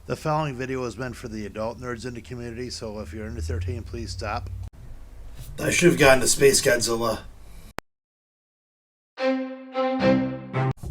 The following video is meant for the adult nerds in the community, so if you're under 13, please stop. I should have gotten to Space Godzilla.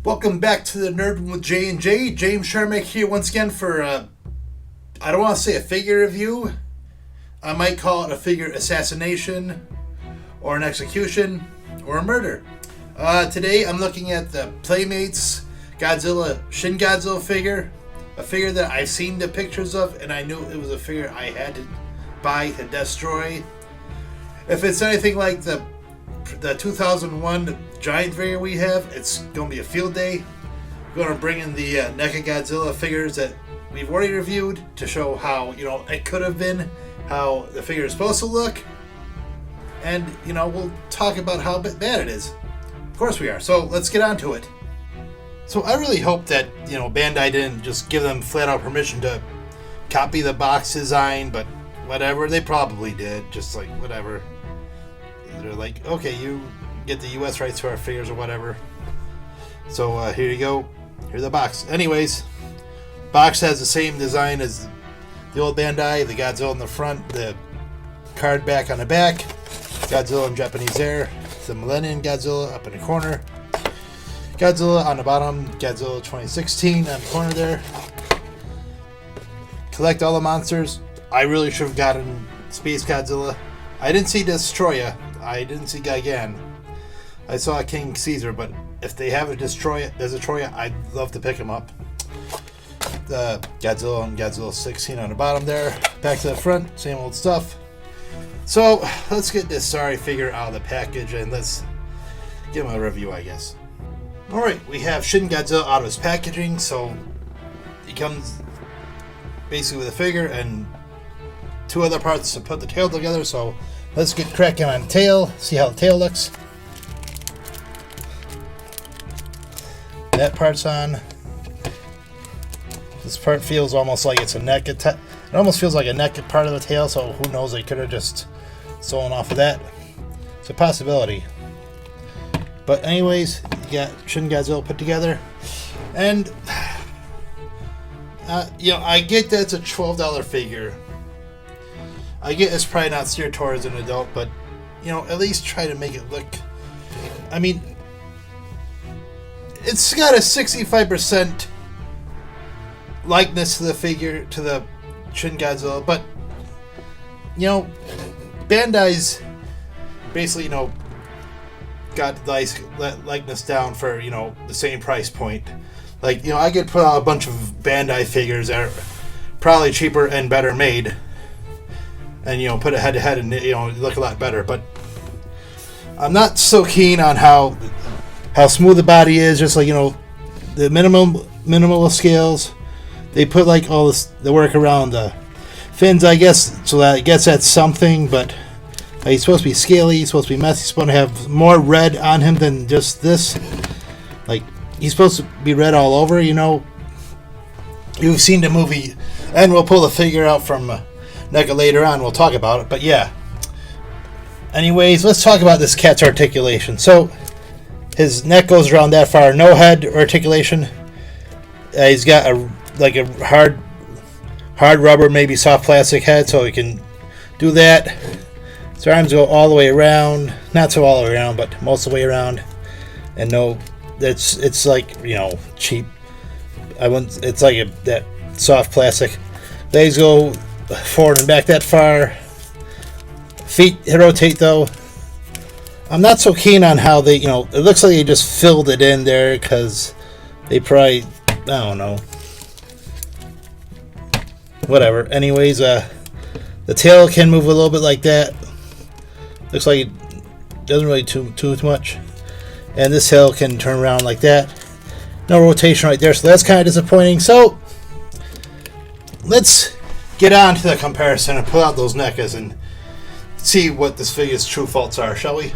Welcome back to the Nerd Room with J&J. James Sharmack here once again for, I don't want to say a figure review. I might call it a figure assassination, or an execution, or a murder. Today I'm looking at the Playmates Shin Godzilla figure. A figure that I've seen the pictures of, and I knew it was a figure I had to buy to destroy. If it's anything like the 2001 giant figure we have, it's going to be a field day. We're going to bring in the NECA Godzilla figures that we've already reviewed to show how, it could have been, how the figure is supposed to look. And, we'll talk about how bad it is. Of course we are. So let's get on to it. So I really hope that, Bandai didn't just give them flat out permission to copy the box design, but whatever, they probably did, just like whatever. They're like, okay, you get the US rights to our figures or whatever. So here you go, here's the box. Anyways, box has the same design as the old Bandai, the Godzilla in the front, the card back on the back, Godzilla in Japanese there, the Millennium Godzilla up in the corner. Godzilla on the bottom, Godzilla 2016 on the corner there. Collect all the monsters. I really should have gotten Space Godzilla. I didn't see Destroya. I didn't see Gigan. I saw King Caesar, but if they have a Destroya, I'd love to pick him up. The Godzilla and Godzilla 16 on the bottom there. Back to the front, same old stuff. So let's get this sorry figure out of the package and let's give him a review, I guess. Alright, we have Shin Godzilla out of his packaging, so he comes basically with a figure and two other parts to put the tail together, so let's get cracking on the tail, see how the tail looks. That part's on. This part feels almost like it's a neck. It almost feels like a neck part of the tail, so who knows, they could have just sewn off of that. It's a possibility. But anyways, you got Shin Godzilla put together, and I get that it's a $12 figure. I get it's probably not steered towards an adult, but at least try to make it look. I mean, it's got a 65% likeness to the figure, to the Shin Godzilla, but Bandai's basically got the likeness down for the same price point. Like I could put out a bunch of Bandai figures that are probably cheaper and better made, and put it head to head and look a lot better. But I'm not so keen on how smooth the body is. Just like the minimal scales. They put like all the work around the fins, I guess, so that I guess that's something, but. He's supposed to be scaly, he's supposed to be messy, he's supposed to have more red on him than just this. Like, he's supposed to be red all over, You've seen the movie, and we'll pull the figure out from NECA later on, we'll talk about it, but yeah. Anyways, let's talk about this cat's articulation. So, his neck goes around that far, no head articulation. He's got a hard rubber, maybe soft plastic head, so he can do that. His arms go all the way around, not so all the way around, but most of the way around. And no, it's like cheap. It's like that soft plastic. Legs go forward and back that far. Feet rotate though. I'm not so keen on how they, it looks like they just filled it in there because they probably, I don't know. Whatever. Anyways, the tail can move a little bit like that. Looks like it doesn't really too much. And this tail can turn around like that. No rotation right there, so that's kind of disappointing. So, let's get on to the comparison and pull out those NECAs and see what this figure's true faults are, shall we?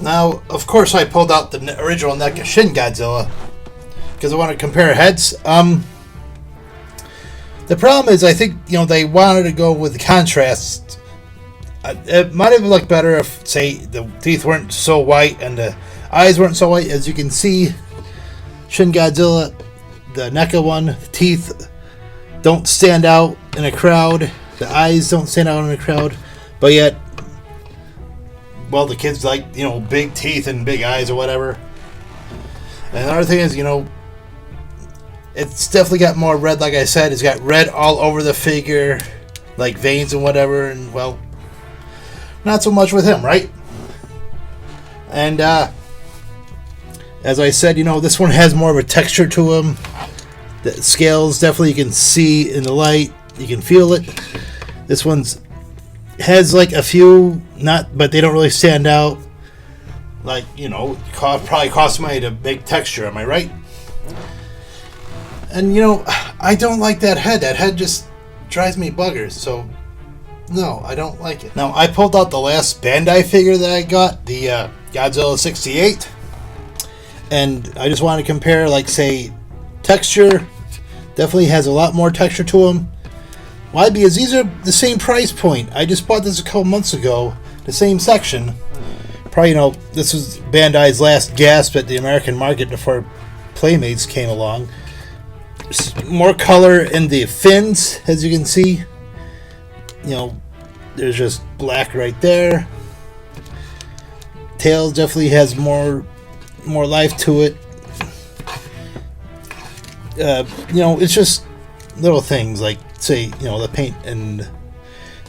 Now, of course, I pulled out the original NECA Shin Godzilla because I want to compare heads. The problem is, I think, they wanted to go with the contrast. It might have looked better if, say, the teeth weren't so white and the eyes weren't so white. As you can see, Shin Godzilla, the NECA one, teeth don't stand out in a crowd. The eyes don't stand out in a crowd, but yet, well, the kids like, big teeth and big eyes or whatever. And another thing is, it's definitely got more red, like I said. It's got red all over the figure, like veins and whatever, and, well, not so much with him, right? And, as I said, this one has more of a texture to him. The scales, definitely you can see in the light. You can feel it. This one's has like a few, but they don't really stand out. Like, probably cost money to make texture, am I right? And, I don't like that head. That head just drives me buggers, so no, I don't like it. Now, I pulled out the last Bandai figure that I got, the Godzilla 68, and I just want to compare, like, say, texture. Definitely has a lot more texture to them. Why? Because these are the same price point. I just bought this a couple months ago, the same section. Probably, this was Bandai's last gasp at the American market before Playmates came along. More color in the fins, as you can see. There's just black right there. Tail definitely has more life to it. It's just little things like, say, the paint and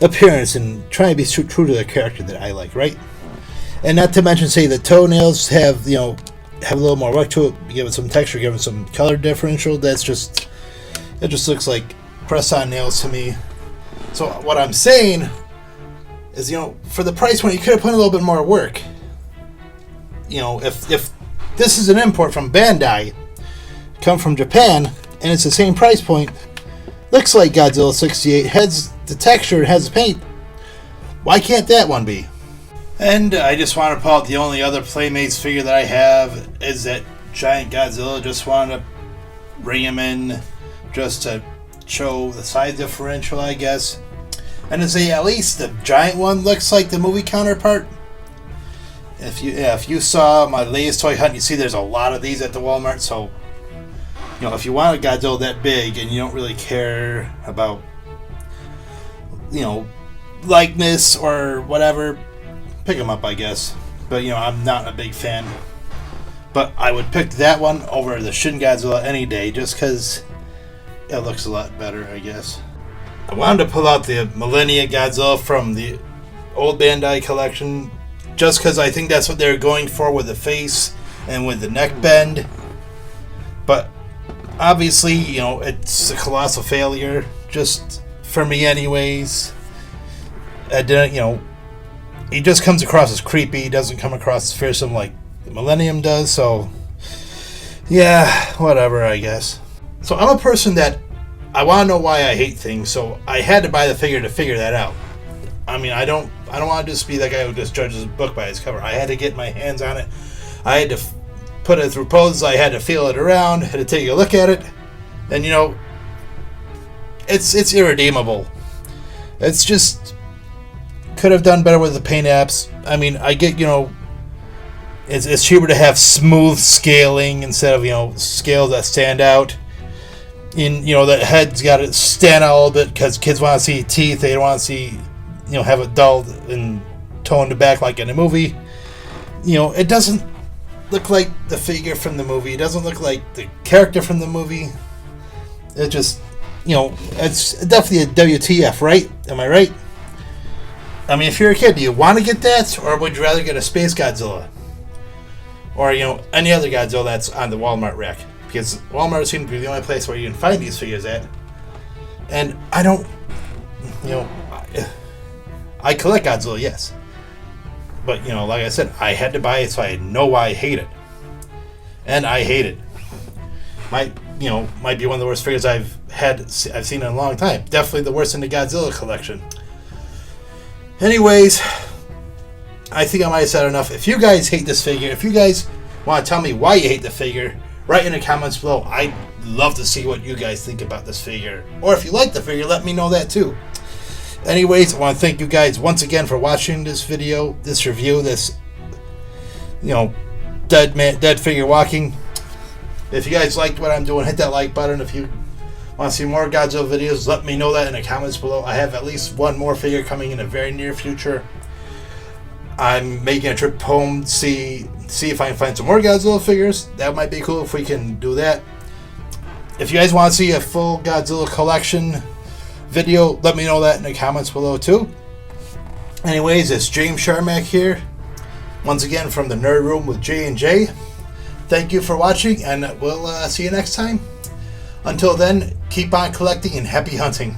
appearance and trying to be true to the character that I like, right? And not to mention, say, the toenails have a little more work to it, give it some texture, give it some color differential. It just looks like press-on nails to me. So what I'm saying is, for the price point, you could have put in a little bit more work. If this is an import from Bandai, come from Japan, and it's the same price point, looks like Godzilla 68, has the texture, it has the paint, why can't that one be? And I just want to pull out the only other Playmates figure that I have is that giant Godzilla. Just wanted to bring him in just to show the size differential, I guess. And to say at least the giant one looks like the movie counterpart. If you saw my latest toy hunt, you see there's a lot of these at the Walmart. So, if you want a Godzilla that big and you don't really care about, likeness or whatever, pick them up, I guess. But, I'm not a big fan. But I would pick that one over the Shin Godzilla any day, just because it looks a lot better, I guess. I wanted to pull out the Millennia Godzilla from the old Bandai collection, just because I think that's what they're going for with the face and with the neck bend. But obviously, it's a colossal failure, just for me anyways. I didn't, he just comes across as creepy. He doesn't come across as fearsome like the Millennium does, so yeah, whatever, I guess. So I'm a person that I want to know why I hate things, so I had to buy the figure to figure that out. I mean, I don't want to just be that guy who just judges a book by its cover. I had to get my hands on it. I had to put it through poses. I had to feel it around. Had to take a look at it, and it's irredeemable. It's just could have done better with the paint apps. I mean, I get it's cheaper to have smooth scaling instead of scales that stand out. The head's got to stand out a little bit because kids want to see teeth. They don't want to see have it dulled and toned back like in a movie. It doesn't look like the figure from the movie. It doesn't look like the character from the movie. It just, it's definitely a WTF, right? Am I right? I mean, if you're a kid, do you want to get that, or would you rather get a Space Godzilla? Or, any other Godzilla that's on the Walmart rack? Because Walmart seems to be the only place where you can find these figures at. And I don't, I collect Godzilla, yes. But, like I said, I had to buy it, so I know why I hate it. And I hate it. Might be one of the worst figures I've seen in a long time. Definitely the worst in the Godzilla collection. Anyways, I think I might have said enough. If you guys hate this figure, if you guys want to tell me why you hate the figure, write in the comments below. I'd love to see what you guys think about this figure. Or if you like the figure, let me know that too. Anyways, I want to thank you guys once again for watching this video, this review, this, dead figure walking. If you guys liked what I'm doing, hit that like button. If you Want to see more Godzilla videos? Let me know that in the comments below. I have at least one more figure coming in the very near future. I'm making a trip home to see if I can find some more Godzilla figures. That might be cool if we can do that. If you guys want to see a full Godzilla collection video, let me know that in the comments below too. Anyways, it's James Sharmack here. Once again from the Nerd Room with J&J. Thank you for watching, and we'll see you next time. Until then, keep on collecting and happy hunting.